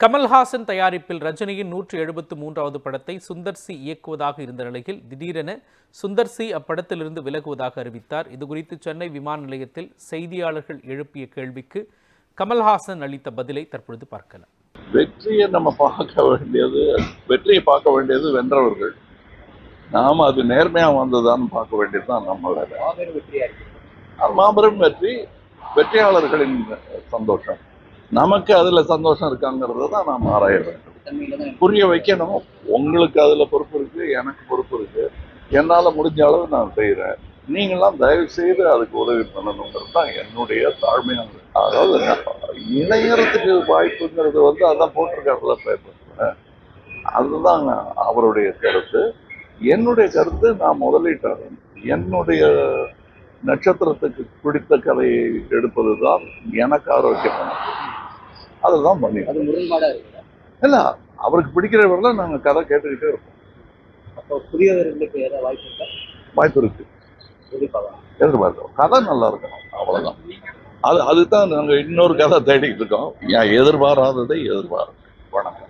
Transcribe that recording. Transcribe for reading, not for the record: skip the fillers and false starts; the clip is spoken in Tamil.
கமல்ஹாசன் தயாரிப்பில் ரஜினியின் 173வது படத்தை சுந்தர் சி இயக்குவதாக இருந்த நிலையில் திடீரென சுந்தர் சி அப்படத்திலிருந்து விலகுவதாக அறிவித்தார். இதுகுறித்து சென்னை விமான நிலையத்தில் செய்தியாளர்கள் எழுப்பிய கேள்விக்கு கமல்ஹாசன் அளித்த பதிலை தற்பொழுது பார்க்கலாம். வெற்றியை நம்ம வெற்றியை பார்க்க வேண்டியது வென்றவர்கள். நாம அது நேர்மையா வந்ததான்னு பார்க்க வேண்டியதுதான் நம்மளோட மாபெரும் வெற்றி. வெற்றியாளர்களின் சந்தோஷம், நமக்கு அதுல சந்தோஷம் இருக்காங்கிறத தான் நாம் ஆராய வேண்டும், புரிய வைக்கணும். உங்களுக்கு அதுல பொறுப்பு இருக்கு, எனக்கு பொறுப்பு இருக்கு. என்னால முடிஞ்ச அளவு நான் செய்யறேன். நீங்களாம் தயவு செய்து அதுக்கு உதவி பண்ணணுங்கிறது தான் என்னுடைய தாழ்மையான. அதாவது இணையறதுக்கு வாய்ப்புங்கிறது அதான் போட்டிருக்காருல பேப்பர்ல, அதுதான் அவருடைய கருத்து. என்னுடைய கருத்து, நான் முதலீட்டாளர். என்னுடைய நட்சத்திரத்துக்கு பிடித்த கதையை எடுப்பதுதான் எனக்கு ஆரோக்கியமானது. அதுதான் பண்ணி இல்ல, அவருக்கு பிடிக்கிறவர்கள நாங்க கதை கேட்டுக்கிட்டே இருப்போம். அப்போ புதியவர்களுக்கு ஏதாவது வாய்ப்பு இருக்கு, எதிர்பார்க்கிறோம். கதை நல்லா இருக்கணும், அவ்வளவுதான். அதுதான் நாங்க இன்னொரு கதை தேடிக்கிட்டு இருக்கோம். எதிர்பாராததை எதிர்பார்க்கிறோம். வணக்கம்.